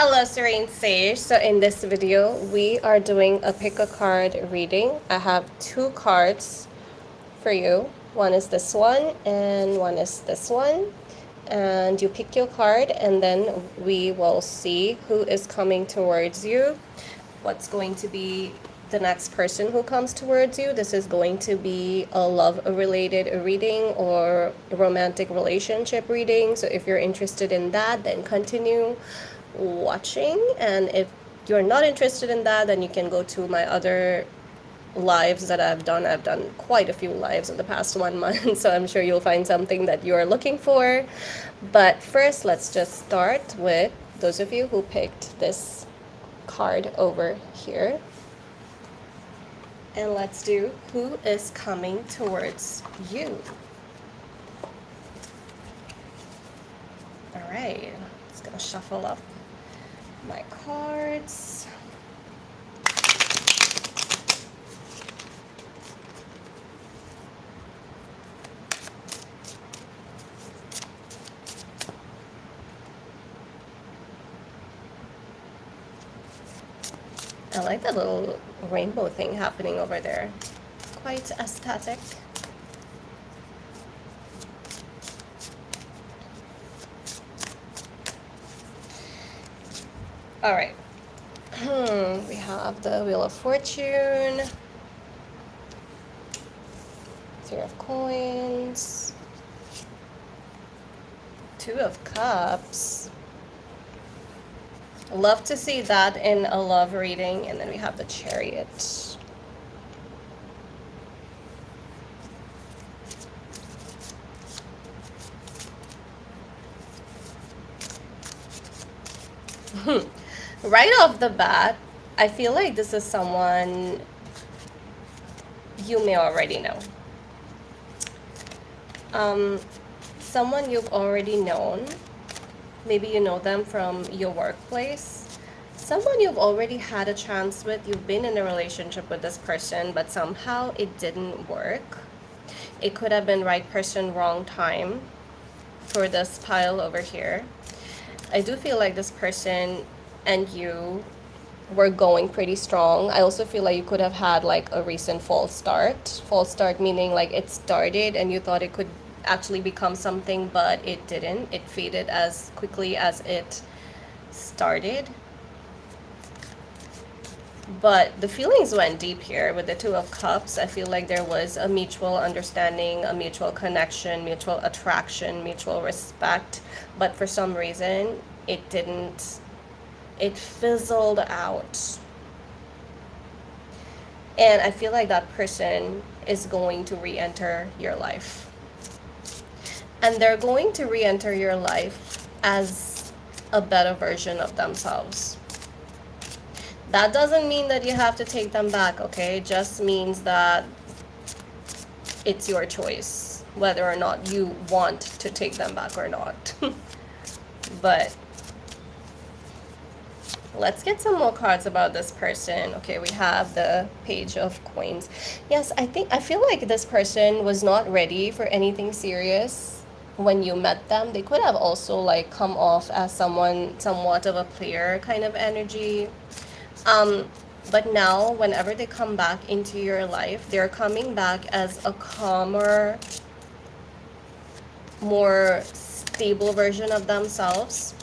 Hello, Serene Sage. So in this video, we are doing a pick a card reading. I have two cards for you. One is this one and one is this one. And you pick your card and then we will see who is coming towards you. What's going to be the next person who comes towards you. This is going to be a love related reading or a romantic relationship reading. So if you're interested in that, then continue watching. And if you're not interested in that, then you can go to my other lives that I've done. I've done quite a few lives in the past 1 month, so I'm sure you'll find something that you're looking for. But first, let's just start with those of you who picked this card over here. And let's do who is coming towards you. All right, just gonna shuffle up my cards. I like that little rainbow thing happening over there. Quite aesthetic. All right. We have the Wheel of Fortune, Three of Coins, Two of Cups. Love to see that in a love reading. And then we have the Chariot. Right off the bat, I feel like this is someone you may already know. Someone you've already known. Maybe you know them from your workplace. Someone you've already had a chance with. You've been in a relationship with this person, but somehow it didn't work. It could have been right person, wrong time for this pile over here. I do feel like this person and you were going pretty strong. I also feel like you could have had like a recent false start. False start meaning like it started and you thought it could actually become something, but it didn't. It faded as quickly as it started. But the feelings went deep here with the Two of Cups. I feel like there was a mutual understanding, a mutual connection, mutual attraction, mutual respect. But for some reason, it didn't. It fizzled out. And I feel like that person is going to re-enter your life. And they're going to re-enter your life as a better version of themselves. That doesn't mean that you have to take them back, okay? It just means that it's your choice whether or not you want to take them back or not. But let's get some more cards about this person. Okay, we have the Page of Coins. Yes, I feel like this person was not ready for anything serious when you met them. They could have also like come off as someone somewhat of a player kind of energy. But now whenever they come back into your life, they're coming back as a calmer, more stable version of themselves.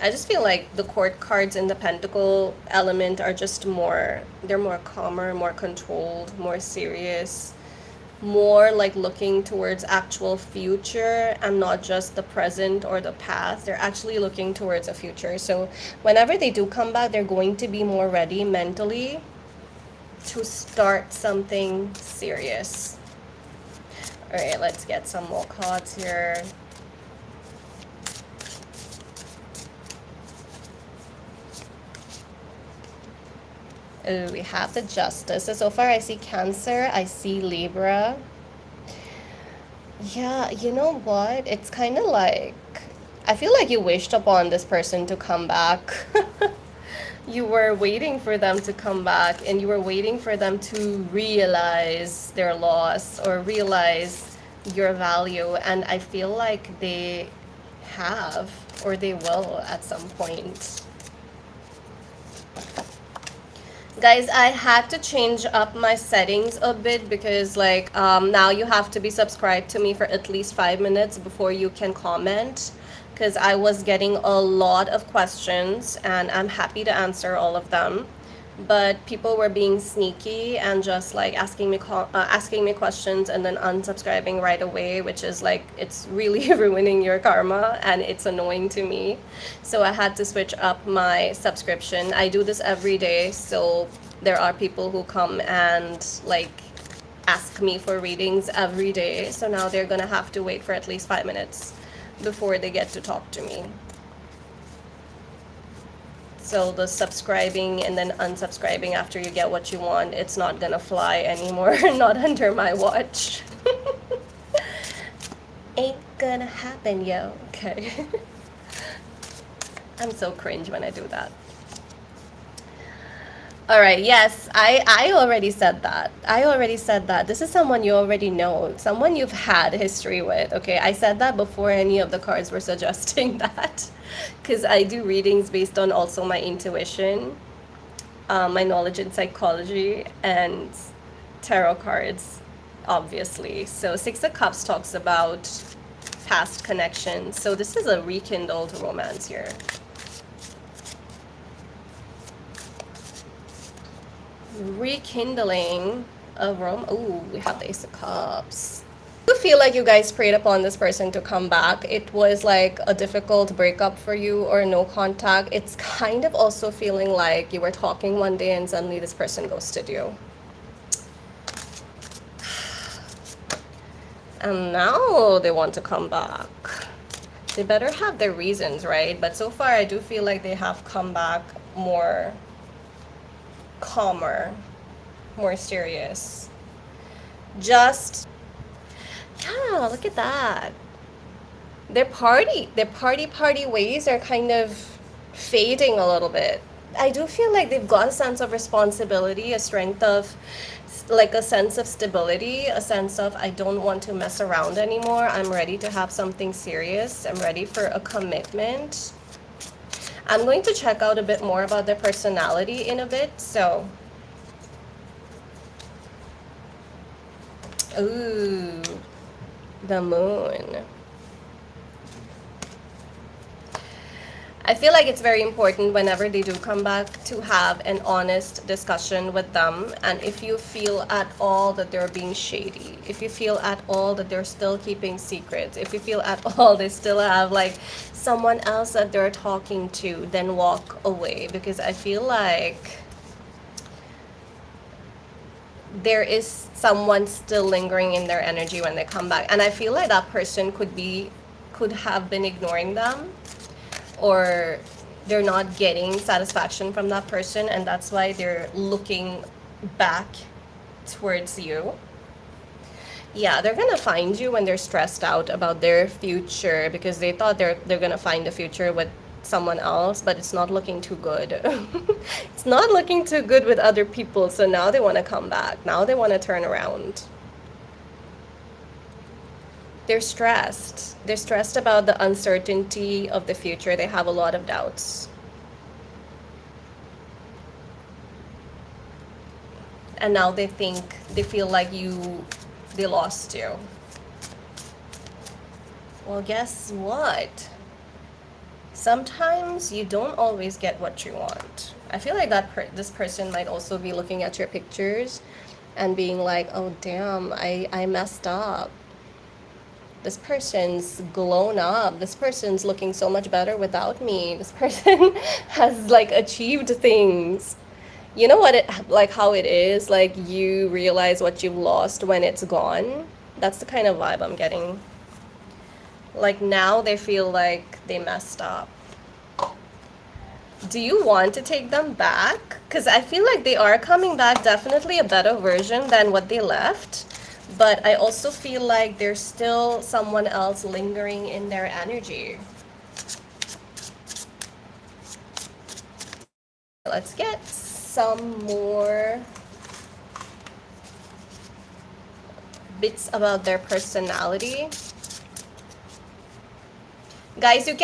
I just feel like the court cards in the pentacle element are just more, they're more calmer, more controlled, more serious, more like looking towards actual future and not just the present or the past. They're actually looking towards a future. So whenever they do come back, they're going to be more ready mentally to start something serious. All right, let's get some more cards here. We have the Justice. So far I see Cancer, I see Libra. Yeah, you know what? It's kind of like, I feel like you wished upon this person to come back. You were waiting for them to come back and you were waiting for them to realize their loss or realize your value. And I feel like they have, or they will at some point. Guys, I had to change up my settings a bit because like now you have to be subscribed to me for at least 5 minutes before you can comment, because I was getting a lot of questions and I'm happy to answer all of them, but people were being sneaky and just like asking me questions and then unsubscribing right away, which is like, it's really ruining your karma and it's annoying to me. So I had to switch up my subscription. I do this every day, so there are people who come and like ask me for readings every day, so now they're gonna have to wait for at least 5 minutes before they get to talk to me. So the subscribing and then unsubscribing after you get what you want, it's not gonna fly anymore. Not under my watch. Ain't gonna happen, yo. Okay. I'm so cringe when I do that. All right, yes, I already said that. I already said that. This is someone you already know, someone you've had history with, okay? I said that before any of the cards were suggesting that, because I do readings based on also my intuition, my knowledge in psychology, and tarot cards, obviously. So Six of Cups talks about past connections. So this is a rekindled romance here. Rekindling of Rome. Oh, we have the Ace of Cups. I feel like you guys preyed upon this person to come back. It was like a difficult breakup for you or no contact. It's kind of also feeling like you were talking one day and suddenly this person ghosted you. And now they want to come back. They better have their reasons, right? But so far I do feel like they have come back more calmer, more serious. Just, yeah, look at that. Their party ways are kind of fading a little bit. I do feel like they've got a sense of responsibility, a strength of, like a sense of stability, a sense of, I don't want to mess around anymore. I'm ready to have something serious. I'm ready for a commitment. I'm going to check out a bit more about their personality in a bit, so. Ooh, the moon. I feel like it's very important whenever they do come back to have an honest discussion with them. And if you feel at all that they're being shady, if you feel at all that they're still keeping secrets, if you feel at all they still have like someone else that they're talking to, then walk away, because I feel like there is someone still lingering in their energy when they come back. And I feel like that person could have been ignoring them, or they're not getting satisfaction from that person, and that's why they're looking back towards you. Yeah, they're gonna find you when they're stressed out about their future, because they thought they're gonna find a future with someone else, but it's not looking too good. It's not looking too good with other people, so now they want to come back. Now they want to turn around. They're stressed. They're stressed about the uncertainty of the future. They have a lot of doubts. And now they feel like they lost you. Well, guess what? Sometimes you don't always get what you want. I feel like this person might also be looking at your pictures and being like, oh damn, I messed up. This person's grown up. This person's looking so much better without me. This person has like achieved things. You know what how it is? Like, you realize what you've lost when it's gone. That's the kind of vibe I'm getting. Like, now they feel like they messed up. Do you want to take them back? Because I feel like they are coming back, definitely a better version than what they left. But I also feel like there's still someone else lingering in their energy. Let's get some more bits about their personality. Guys, you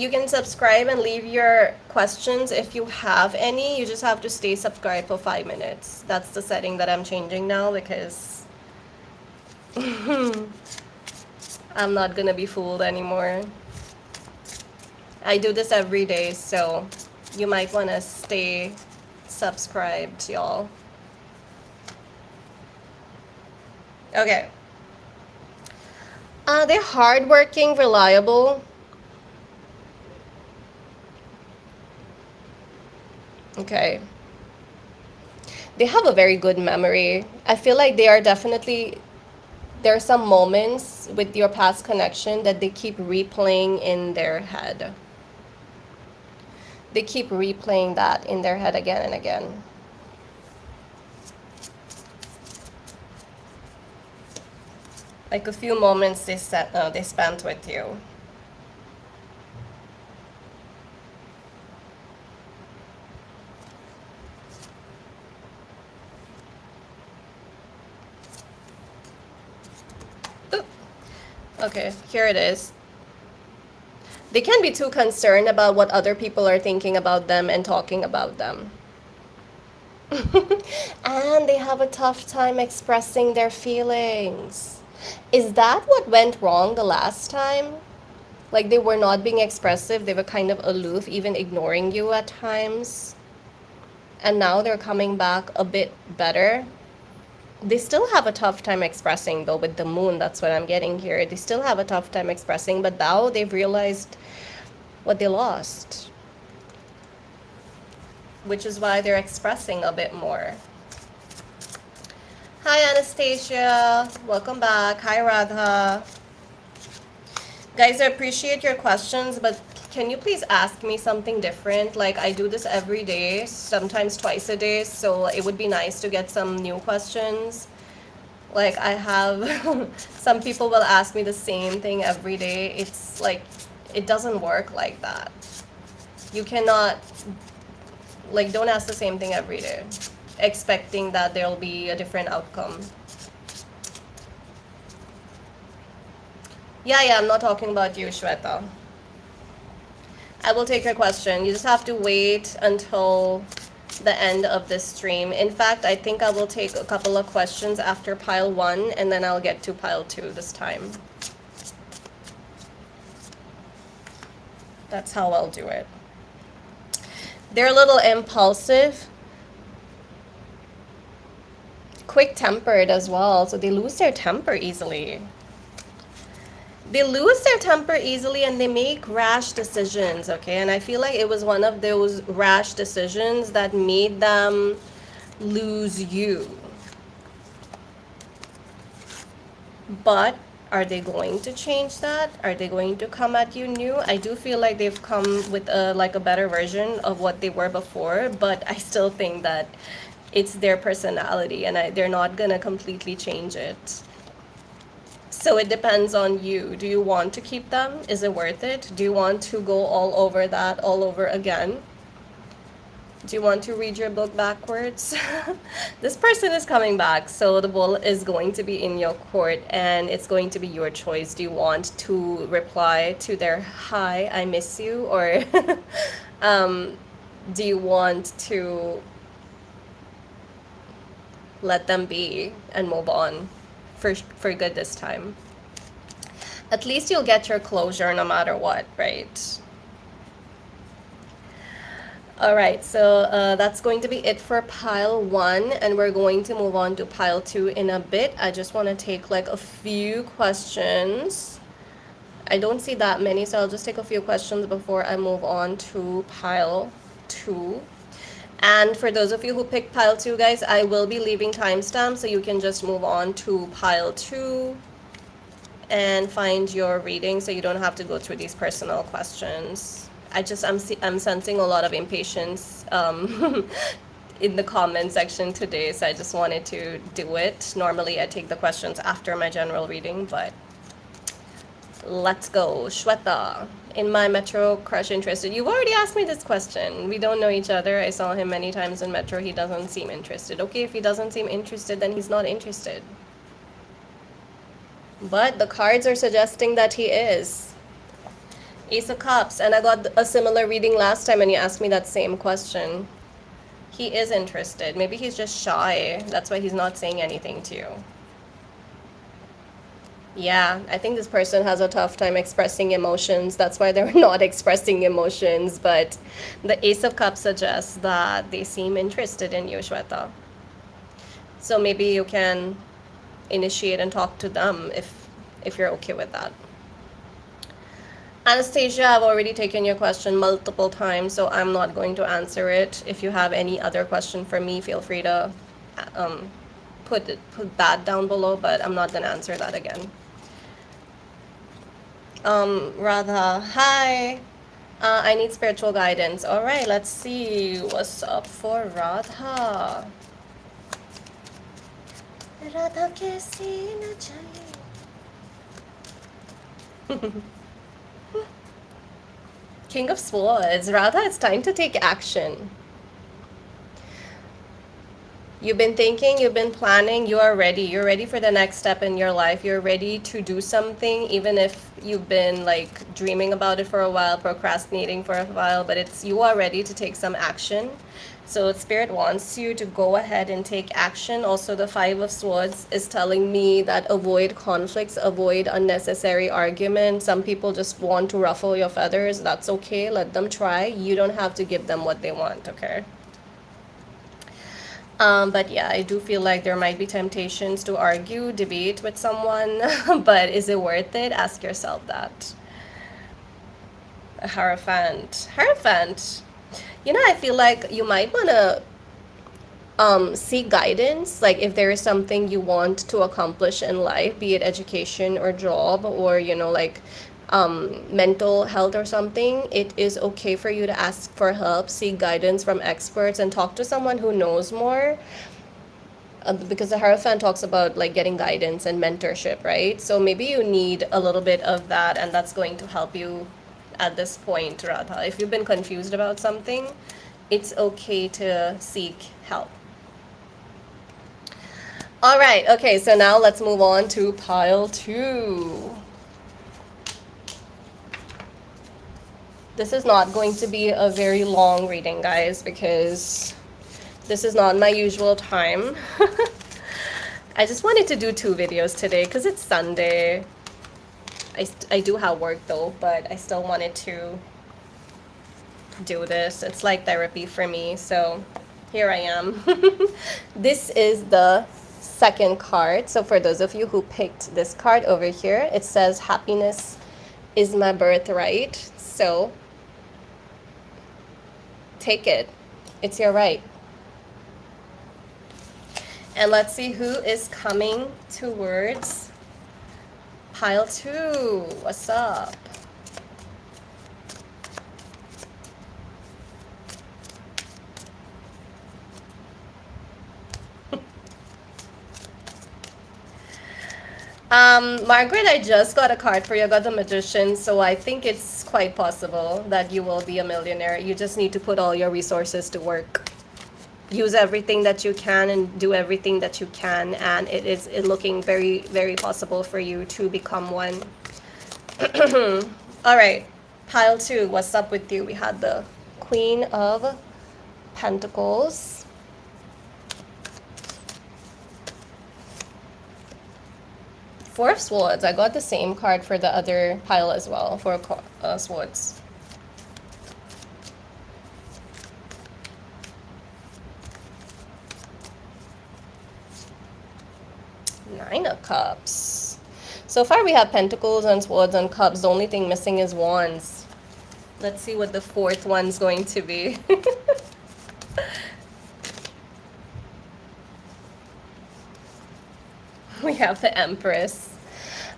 can subscribe and leave your questions if you have any. You just have to stay subscribed for 5 minutes. That's the setting that I'm changing now because I'm not gonna be fooled anymore. I do this every day, so you might wanna stay subscribed, y'all. Okay. They're hardworking, reliable. Okay. They have a very good memory. I feel like they are definitely, there are some moments with your past connection that they keep replaying in their head. They keep replaying that in their head again and again. Like a few moments they spent with you. Ooh. Okay, here it is. They can be too concerned about what other people are thinking about them and talking about them. And they have a tough time expressing their feelings. Is that what went wrong the last time? Like they were not being expressive, they were kind of aloof, even ignoring you at times. And now they're coming back a bit better. They still have a tough time expressing though with the moon. That's what I'm getting here. They still have a tough time expressing, but now they've realized what they lost, which is why they're expressing a bit more. Hi Anastasia, welcome back. Hi Radha. Guys, I appreciate your questions, but can you please ask me something different? Like I do this every day, sometimes twice a day, so it would be nice to get some new questions. Like I have, some people will ask me the same thing every day. It's like, it doesn't work like that. You cannot, like don't ask the same thing every day, expecting that there'll be a different outcome. Yeah, I'm not talking about you, Shweta. I will take your question. You just have to wait until the end of this stream. In fact, I think I will take a couple of questions after pile 1 and then I'll get to pile 2 this time. That's how I'll do it. They're a little impulsive, quick-tempered as well, so they lose their temper easily. They lose their temper easily and they make rash decisions, okay? And I feel like it was one of those rash decisions that made them lose you. But are they going to change that? Are they going to come at you new? I do feel like they've come with like a better version of what they were before, but I still think that it's their personality and they're not gonna completely change it. So it depends on you. Do you want to keep them? Is it worth it? Do you want to go all over that all over again? Do you want to read your book backwards? This person is coming back, so the ball is going to be in your court and it's going to be your choice. Do you want to reply to their hi, I miss you? Or do you want to let them be and move on for good this time? At least you'll get your closure no matter what, right? All right, so that's going to be it for pile 1, and we're going to move on to pile 2 in a bit. I just want to take like a few questions. I don't see that many, so I'll just take a few questions before I move on to pile 2. And for those of you who picked pile 2, guys, I will be leaving timestamps, so you can just move on to pile 2 and find your reading, so you don't have to go through these personal questions. I'm sensing a lot of impatience in the comment section today, so I just wanted to do it. Normally I take the questions after my general reading, but let's go. Shweta, in my Metro crush interested? You've already asked me this question. We don't know each other. I saw him many times in Metro. He doesn't seem interested. Okay, if he doesn't seem interested, then he's not interested. But the cards are suggesting that he is. Ace of Cups, and I got a similar reading last time and you asked me that same question. He is interested. Maybe he's just shy. That's why he's not saying anything to you. Yeah, I think this person has a tough time expressing emotions. That's why they're not expressing emotions. But the Ace of Cups suggests that they seem interested in you, Shweta. So maybe you can initiate and talk to them if you're okay with that. Anastasia, I've already taken your question multiple times, so I'm not going to answer it. If you have any other question for me, feel free to put that down below, but I'm not going to answer that again. Radha, hi. I need spiritual guidance. All right, let's see what's up for Radha. Radha kaisi na chahiye. King of Swords. Radha, it's time to take action. You've been thinking, you've been planning, you are ready. You're ready for the next step in your life. You're ready to do something, even if you've been like dreaming about it for a while, procrastinating for a while, but you are ready to take some action. So Spirit wants you to go ahead and take action. Also, the Five of Swords is telling me that avoid conflicts, avoid unnecessary arguments. Some people just want to ruffle your feathers. That's okay. Let them try. You don't have to give them what they want, okay? But yeah, I do feel like there might be temptations to argue, debate with someone, but is it worth it? Ask yourself that. A Hierophant. Hierophant. You know, I feel like you might want to seek guidance. Like if there is something you want to accomplish in life, be it education or job or, you know, like mental health or something, it is okay for you to ask for help, seek guidance from experts, and talk to someone who knows more. Because the Hierophant talks about like getting guidance and mentorship, right? So maybe you need a little bit of that, and that's going to help you at this point, Radha. If you've been confused about something, it's okay to seek help. All right, okay, so now let's move on to pile 2. This is not going to be a very long reading, guys, because this is not my usual time. I just wanted to do 2 videos today because it's Sunday. I do have work though, but I still wanted to do this. It's like therapy for me, so here I am. This is the second card. So for those of you who picked this card over here, it says happiness is my birthright. So take it. It's your right. And let's see who is coming towards pile 2. What's up? Margaret, I just got a card for you. I got the Magician, so I think it's quite possible that you will be a millionaire. You just need to put all your resources to work. Use everything that you can and do everything that you can, and it is looking very, very possible for you to become one. All right, pile 2, what's up with you? We had the Queen of Pentacles. Four of Swords. I got the same card for the other pile as well, for Swords. Nine of Cups. So far we have Pentacles and Swords and Cups. The only thing missing is Wands. Let's see what the 4th one's going to be. We have the Empress.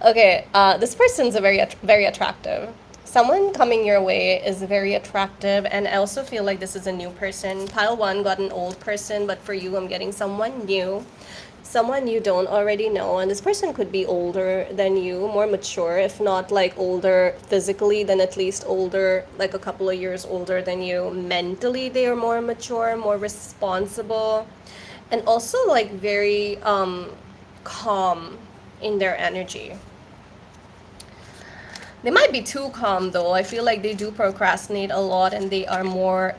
Okay, this person's very attractive. Someone coming your way is very attractive, and I also feel like this is a new person. Pile 1 got an old person, but for you, I'm getting someone new. Someone you don't already know, and this person could be older than you, more mature, if not like older physically, then at least older, like a couple of years older than you. Mentally, they are more mature, more responsible, and also like very calm in their energy. They might be too calm though. I feel like they do procrastinate a lot and they are more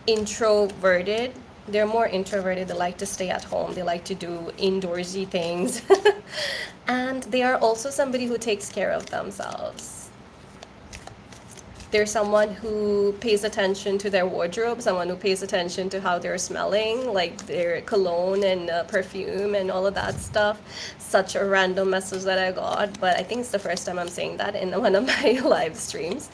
introverted. They're more introverted. They like to stay at home. They like to do indoorsy things. And they are also somebody who takes care of themselves. They're someone who pays attention to their wardrobe, someone who pays attention to how they're smelling, like their cologne and perfume and all of that stuff. Such a random message that I got, but I think it's the first time I'm saying that in one of my live streams.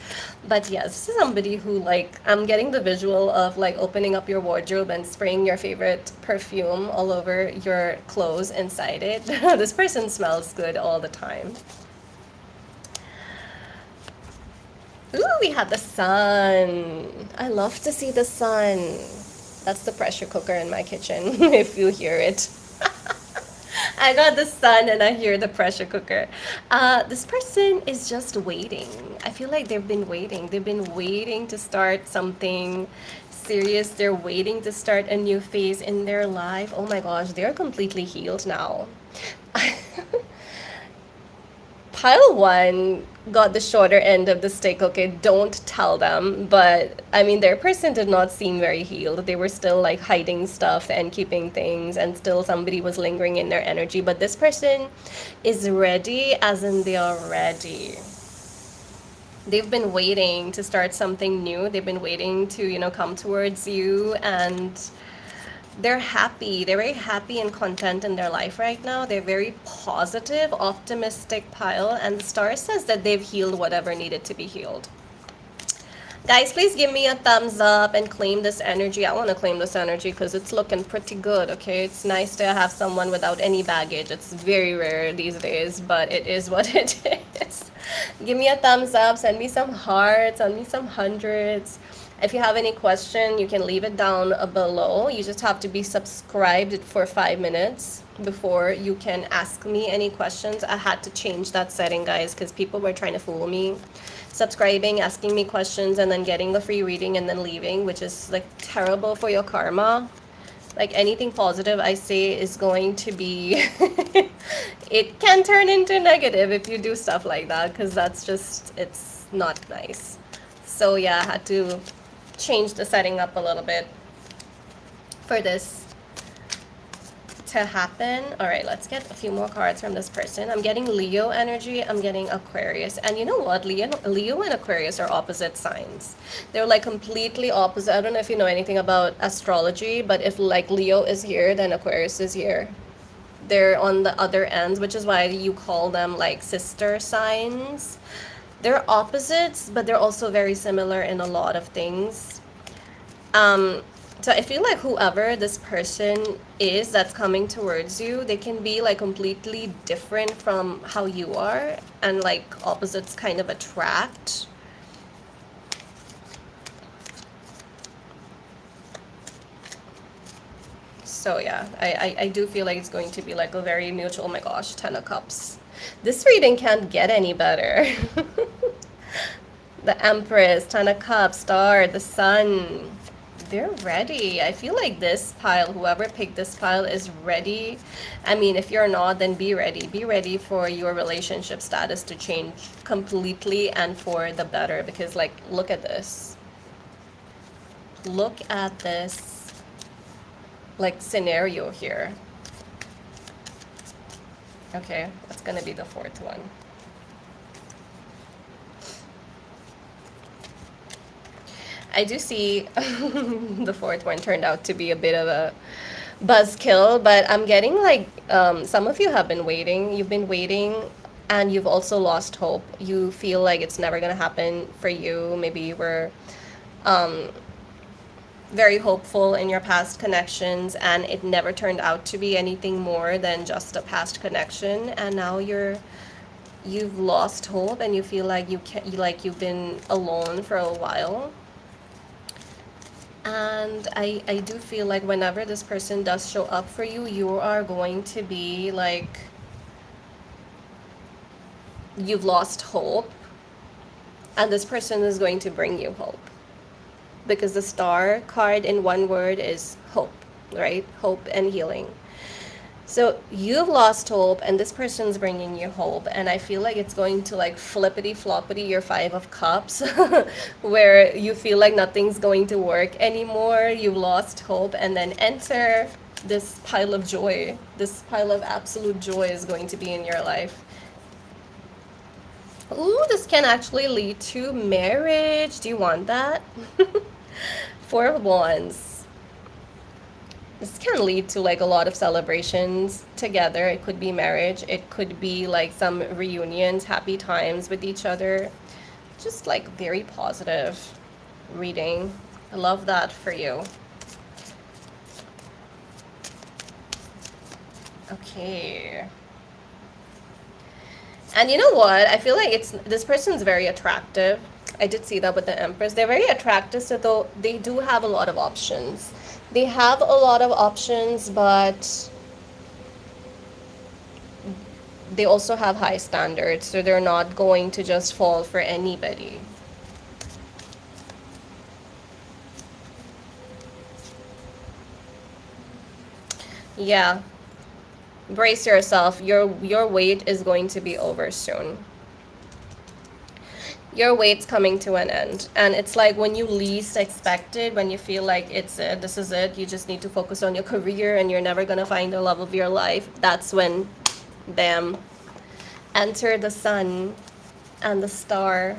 But yes, this is somebody who, like, I'm getting the visual of like opening up your wardrobe and spraying your favorite perfume all over your clothes inside it. This person smells good all the time. Ooh, we had the sun. I love to see the sun. That's the pressure cooker in my kitchen, if you hear it. I got the sun and I hear the pressure cooker. This person is just waiting. I feel like they've been waiting. They've been waiting to start something serious. They're waiting to start a new phase in their life. Oh my gosh, they're completely healed now. Pile one got the shorter end of the stick. Okay, don't tell them. But I mean, their person did not seem very healed. They were still like hiding stuff and keeping things, and still somebody was lingering in their energy. But this person is ready, as in they are ready. They've been waiting to start something new. They've been waiting to, come towards you, and they're happy. They're very happy and content in their life right now. They're very positive, optimistic pile, and the star says that they've healed whatever needed to be healed. Guys, please give me a thumbs up and claim this energy. I want to claim this energy because it's looking pretty good, okay? It's nice to have someone without any baggage. It's very rare these days, but it is what it is. Give me a thumbs up, send me some hearts, send me some hundreds. If you have any question, you can leave it down below. You just have to be subscribed for 5 minutes before you can ask me any questions. I had to change that setting, guys, because people were trying to fool me. Subscribing, asking me questions, and then getting the free reading and then leaving, which is like terrible for your karma. Like anything positive I say is going to be, it can turn into negative if you do stuff like that, because that's just, it's not nice. So yeah, I had to change the setting up a little bit for this to happen. All right, let's get a few more cards from this person. I'm getting Leo energy. I'm getting Aquarius. And you know what? Leo and Aquarius are opposite signs. They're like completely opposite. I don't know if you know anything about astrology, but if like Leo is here, then Aquarius is here. They're on the other ends, which is why you call them like sister signs. They're opposites, but they're also very similar in a lot of things. So I feel like whoever this person is that's coming towards you, they can be like completely different from how you are, and like opposites kind of attract. So yeah, I do feel like it's going to be like a very mutual. Oh my gosh, 10 of Cups. This reading can't get any better. The Empress, 10 of Cups, Star, the Sun. They're ready. I feel like this pile, whoever picked this pile, is ready. I mean, if you're not, then be ready. Be ready for your relationship status to change completely and for the better. Because, like, look at this. Look at this, like, scenario here. Okay, that's gonna be the fourth one. I do see the fourth one turned out to be a bit of a buzzkill, but I'm getting like some of you have been waiting. You've been waiting and you've also lost hope. You feel like it's never going to happen for you. Maybe you were very hopeful in your past connections and it never turned out to be anything more than just a past connection, and now you've lost hope and you feel like you've been alone for a while. And I do feel like whenever this person does show up for you, you are going to be like, you've lost hope, and this person is going to bring you hope. Because the Star card in one word is hope, right? Hope and healing. So you've lost hope, and this person's bringing you hope. And I feel like it's going to like flippity floppity your Five of Cups, where you feel like nothing's going to work anymore. You've lost hope, and then enter this pile of joy. This pile of absolute joy is going to be in your life. Ooh, this can actually lead to marriage. Do you want that? Four of Wands. This can lead to like a lot of celebrations together. It could be marriage. It could be like some reunions, happy times with each other. Just like very positive reading. I love that for you. Okay. And you know what? I feel like this person's very attractive. I did see that with the Empress. They're very attractive, so though they do have a lot of options. They have a lot of options, but they also have high standards, so they're not going to just fall for anybody. Yeah. Brace yourself. Your wait is going to be over soon. Your wait's coming to an end, and it's like when you least expect it, when you feel like it's it, this is it, you just need to focus on your career and you're never gonna find the love of your life. That's when, bam, enter the sun and the star.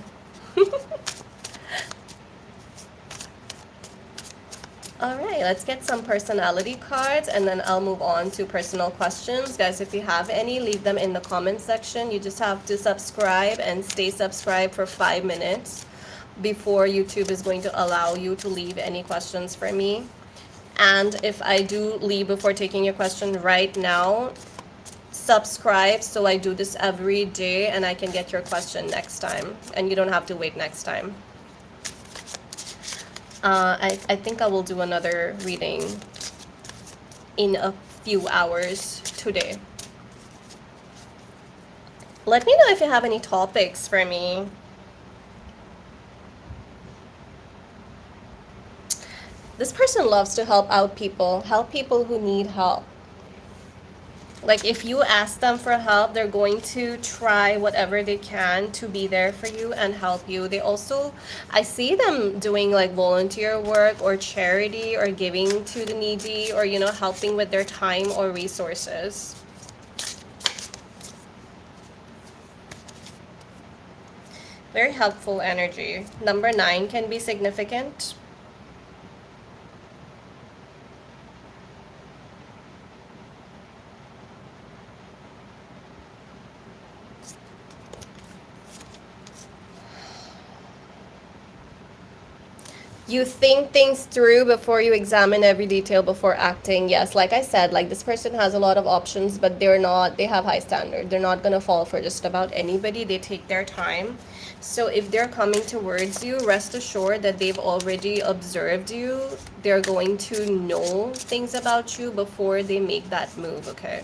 All right, let's get some personality cards, and then I'll move on to personal questions. Guys, if you have any, leave them in the comment section. You just have to subscribe and stay subscribed for 5 minutes before YouTube is going to allow you to leave any questions for me. And if I do leave before taking your question right now, subscribe so I do this every day and I can get your question next time. And you don't have to wait next time. I think I will do another reading in a few hours today. Let me know if you have any topics for me. This person loves to help people who need help. Like if you ask them for help, they're going to try whatever they can to be there for you and help you. They also, I see them doing like volunteer work or charity or giving to the needy or, you know, helping with their time or resources. Very helpful energy. Number 9 can be significant. You think things through before you examine every detail before acting. Yes, like I said, like this person has a lot of options, but they have high standard. They're not going to fall for just about anybody. They take their time. So if they're coming towards you, rest assured that they've already observed you. They're going to know things about you before they make that move, okay?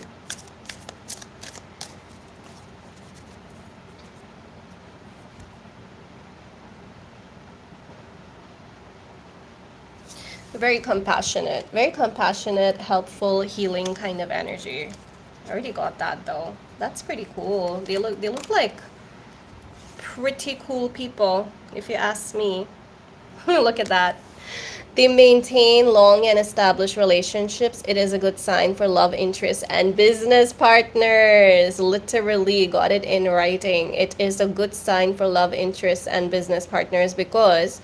Very compassionate, helpful, healing kind of energy. I already got that though. That's pretty cool. They look like pretty cool people, if you ask me. Look at that. They maintain long and established relationships. It is a good sign for love interests and business partners. Literally got it in writing. It is a good sign for love interests and business partners because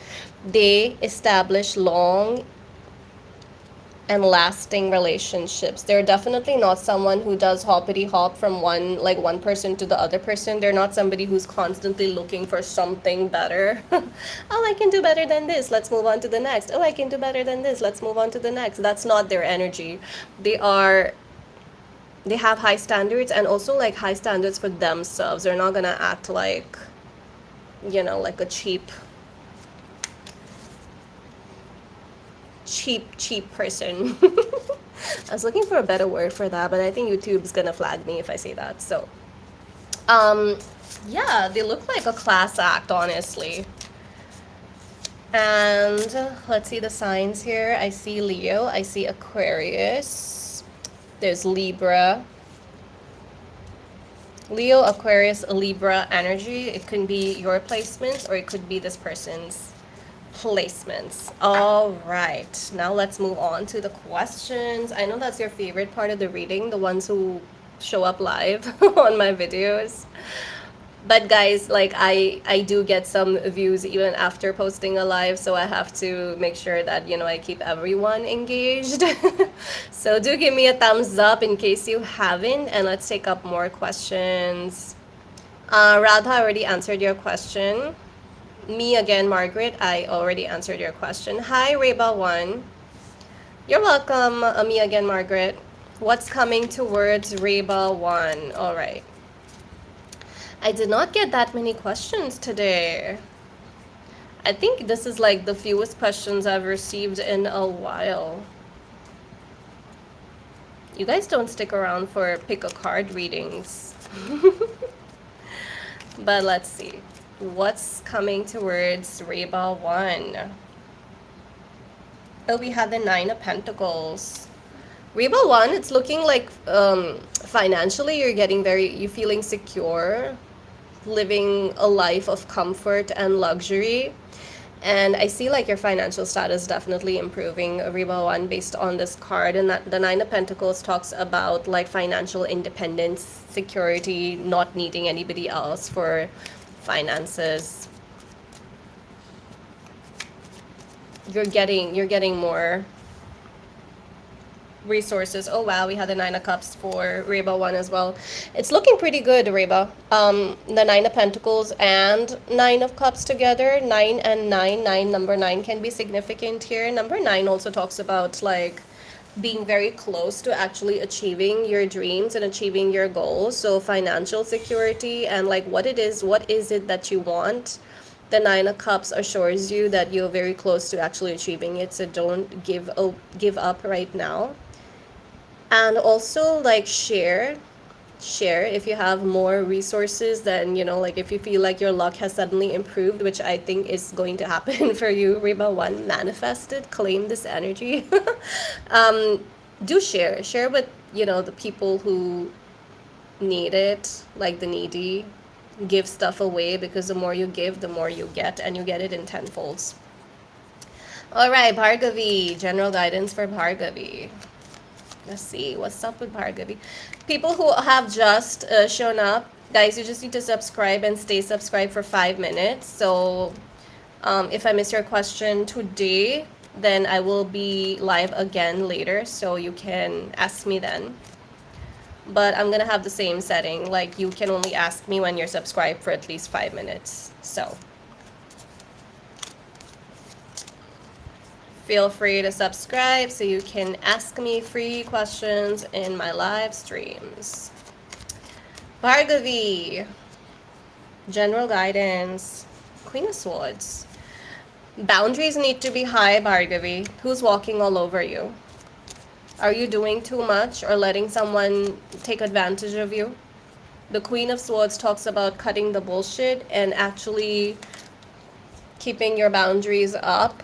they establish long and lasting relationships. They're definitely not someone who does hoppity hop from one person to the other person. They're not somebody who's constantly looking for something better. Oh, I can do better than this. Let's move on to the next. Oh, I can do better than this. Let's move on to the next. That's not their energy. They have high standards and also like high standards for themselves. They're not gonna act like, you know, like a cheap person. I was looking for a better word for that, but I think YouTube's gonna flag me if I say that. So yeah, they look like a class act, honestly. And let's see the signs here. I see Leo, I see Aquarius, There's Libra, Leo, Aquarius, Libra energy. It can be your placements or it could be this person's placements. All right, now let's move on to the questions. I know that's your favorite part of the reading, the ones who show up live on my videos. But guys, like I do get some views even after posting a live, so I have to make sure that, you know, I keep everyone engaged. So do give me a thumbs up in case you haven't, and let's take up more questions. Radha, I already answered your question. Me again, Margaret, I already answered your question. Hi, Reba1. You're welcome, me again, Margaret. What's coming towards Reba1? All right. I did not get that many questions today. I think this is like the fewest questions I've received in a while. You guys don't stick around for pick a card readings. But let's see. What's coming towards Reba 1? Oh, we had the 9 of Pentacles. Reba 1, it's looking like financially you're feeling secure, living a life of comfort and luxury. And I see like your financial status definitely improving, Reba 1, based on this card. And that the 9 of Pentacles talks about like financial independence, security, not needing anybody else for finances. You're getting more resources. Oh wow, we had the 9 of Cups for Reba 1 as well. It's looking pretty good, Reba. The 9 of Pentacles and 9 of Cups together. 9 and 9. Number 9 can be significant here. Number 9 also talks about like being very close to actually achieving your dreams and achieving your goals. So financial security and like what is it that you want. The 9 of Cups assures you that you're very close to actually achieving it. So don't give up right now. And also like share if you have more resources, then, you know, like if you feel like your luck has suddenly improved, which I think is going to happen for you, Reba 1. Manifest it, claim this energy. Do share with, you know, the people who need it, like the needy. Give stuff away, because the more you give, the more you get, and you get it in tenfolds. All right, Bhargavi, general guidance for Bhargavi. Let's see what's up with Bhargavi. People who have just shown up, guys, you just need to subscribe and stay subscribed for 5 minutes. So if I miss your question today, then I will be live again later, so you can ask me then. But I'm gonna have the same setting, like you can only ask me when you're subscribed for at least 5 minutes. So feel free to subscribe so you can ask me free questions in my live streams. Bhargavi, general guidance, Queen of Swords. Boundaries need to be high, Bhargavi. Who's walking all over you? Are you doing too much or letting someone take advantage of you? The Queen of Swords talks about cutting the bullshit and actually keeping your boundaries up,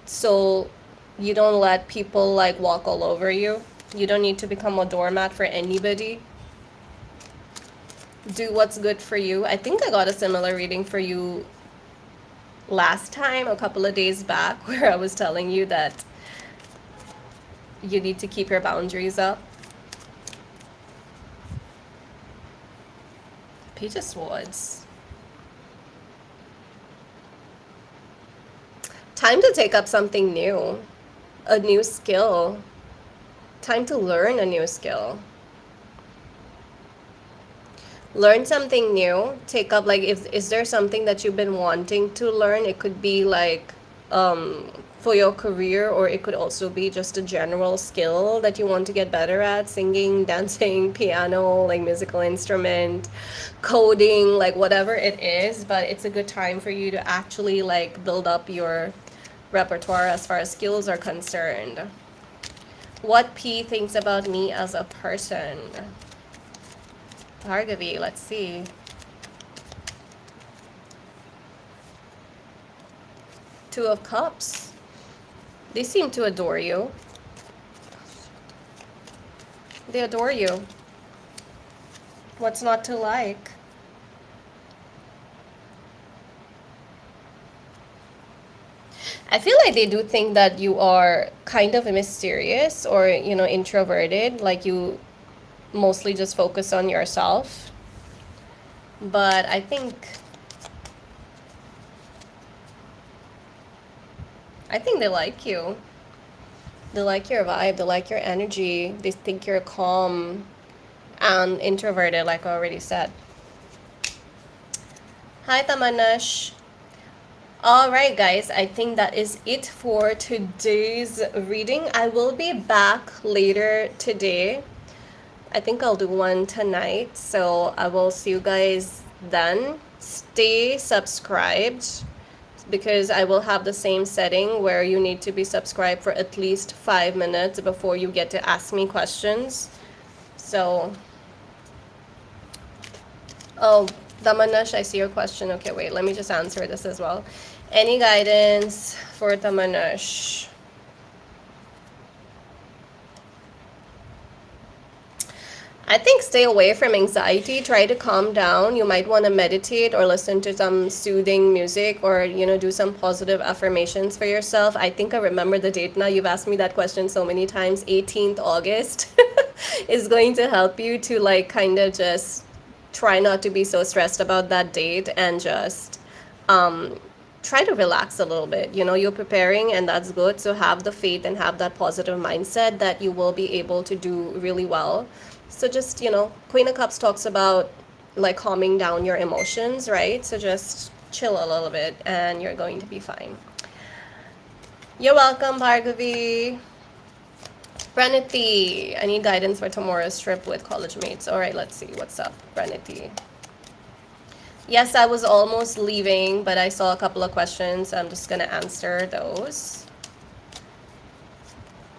so you don't let people like walk all over you. You don't need to become a doormat for anybody. Do what's good for you. I think I got a similar reading for you last time, a couple of days back, where I was telling you that you need to keep your boundaries up. Page of Swords. Time to take up something new, a new skill. Time to learn a new skill. Learn something new. Take up, like, is there something that you've been wanting to learn? It could be like for your career, or it could also be just a general skill that you want to get better at. Singing, dancing, piano, like musical instrument, coding, like whatever it is. But it's a good time for you to actually like build up your repertoire as far as skills are concerned. What P thinks about me as a person? Bhargavi, let's see. Two of Cups. They seem to adore you. they adore you. What's not to like? I feel like they do think that you are kind of mysterious or, introverted, like you mostly just focus on yourself. But I think they like you. They like your vibe, they like your energy. They think you're calm and introverted, like I already said. Hi, Tamanash. All right, guys, I think that is it for today's reading. I will be back later today. I think I'll do one tonight. So I will see you guys then. Stay subscribed because I will have the same setting where you need to be subscribed for at least 5 minutes before you get to ask me questions. So, oh, Tamanash, I see your question. Okay, wait, let me just answer this as well. Any guidance for Tamanash? I think stay away from anxiety. Try to calm down. You might want to meditate or listen to some soothing music or, do some positive affirmations for yourself. I think I remember the date now. You've asked me that question so many times. 18th August is going to help you to kind of just try not to be so stressed about that date and just try to relax a little bit. You're preparing and that's good. So have the faith and have that positive mindset that you will be able to do really well. So just, Queen of Cups talks about calming down your emotions, right? So just chill a little bit and you're going to be fine. You're welcome, Bhargavi. Praniti, I need guidance for tomorrow's trip with college mates. All right, let's see. What's up, Praniti? Yes, I was almost leaving, but I saw a couple of questions. So I'm just going to answer those.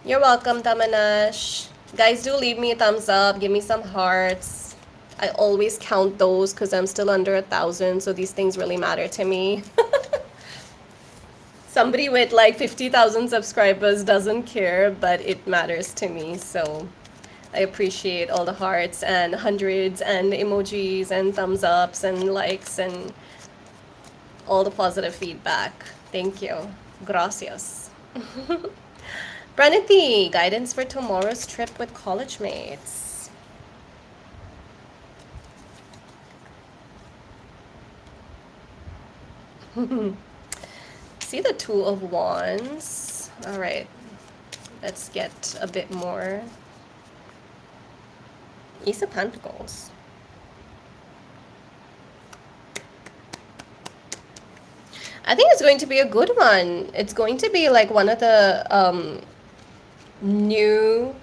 You're welcome, Tamanash. Guys, do leave me a thumbs up. Give me some hearts. I always count those because I'm still under 1,000. So these things really matter to me. Somebody with 50,000 subscribers doesn't care, but it matters to me. So I appreciate all the hearts and hundreds and emojis and thumbs ups and likes and all the positive feedback. Thank you. Gracias. Praniti, guidance for tomorrow's trip with college mates. See the Two of Wands. All right, let's get a bit more. Ace of Pentacles. I think it's going to be a good one. It's going to be one of the new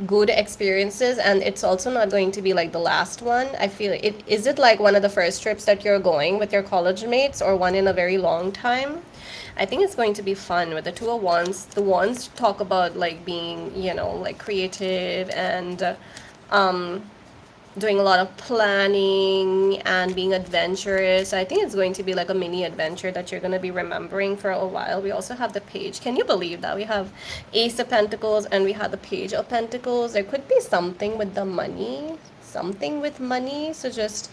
good experiences, and it's also not going to be the last one. I feel it. Is it one of the first trips that you're going with your college mates or one in a very long time? I think it's going to be fun with the Two of Wands. The Wands talk about being, creative and doing a lot of planning and being adventurous. I think it's going to be a mini adventure that you're going to be remembering for a while. We also have the Page. Can you believe that? We have Ace of Pentacles and we have the Page of Pentacles. There could be something with the money. Something with money. So just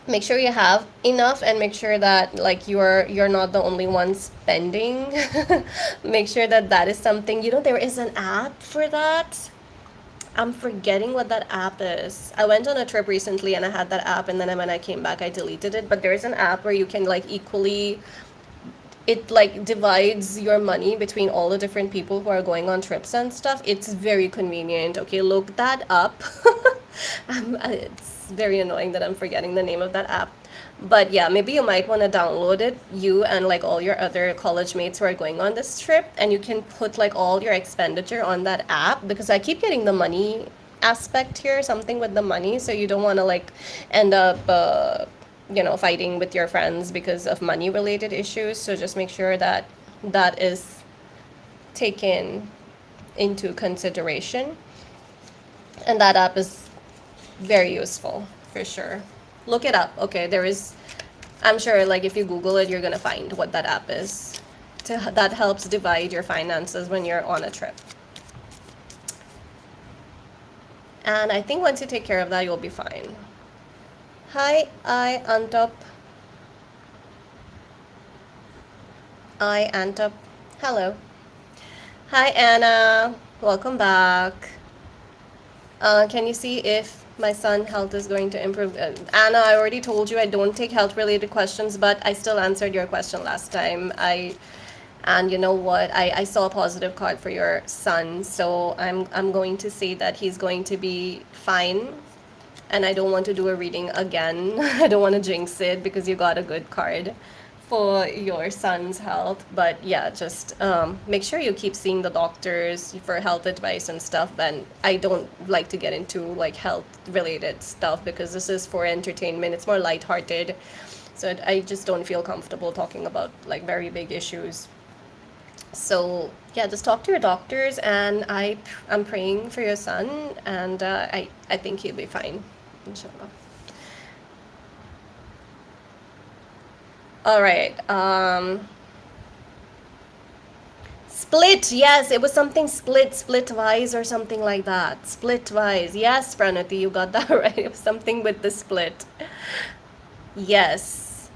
make sure you have enough and make sure that you're not the only one spending. Make sure that is something. There is an app for that. I'm forgetting what that app is. I went on a trip recently and I had that app, and then when I came back I deleted it. But there is an app where you can equally, it divides your money between all the different people who are going on trips and stuff. It's very convenient. Okay, look that up. It's very annoying that I'm forgetting the name of that app. But yeah, maybe you might want to download it, you and all your other college mates who are going on this trip, and you can put all your expenditure on that app, because I keep getting the money aspect here, something with the money. So you don't want to end up fighting with your friends because of money related issues. So just make sure that is taken into consideration, and that app is very useful for sure. Look it up. Okay, I'm sure if you Google it, you're gonna find what that app is. That helps divide your finances when you're on a trip. And I think once you take care of that, you'll be fine. Hi, I Antop. Hello. Hi, Anna. Welcome back. Can you see if my son health is going to improve? Anna, I already told you I don't take health related questions, but I still answered your question last time. And you know what? I saw a positive card for your son, so I'm going to say that he's going to be fine. And I don't want to do a reading again. I don't want to jinx it because you got a good card for your son's health. But yeah, just make sure you keep seeing the doctors for health advice and stuff. And I don't like to get into like health related stuff because this is for entertainment. It's more lighthearted. So I just don't feel comfortable talking about like very big issues. So yeah, just talk to your doctors, and I'm praying for your son, and I think he'll be fine, inshallah. All right. Split. Yes, it was something splitwise or something like that. Splitwise. Yes, Pranati, you got that right. It was something with the split. Yes,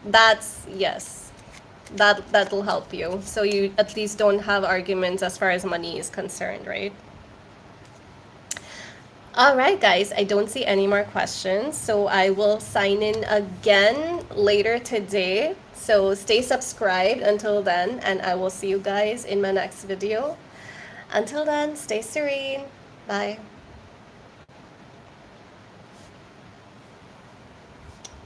that's yes. That'll help you. So you at least don't have arguments as far as money is concerned, right? All right, guys, I don't see any more questions, so I will sign in again later today. So stay subscribed until then, and I will see you guys in my next video. Until then, stay serene. Bye.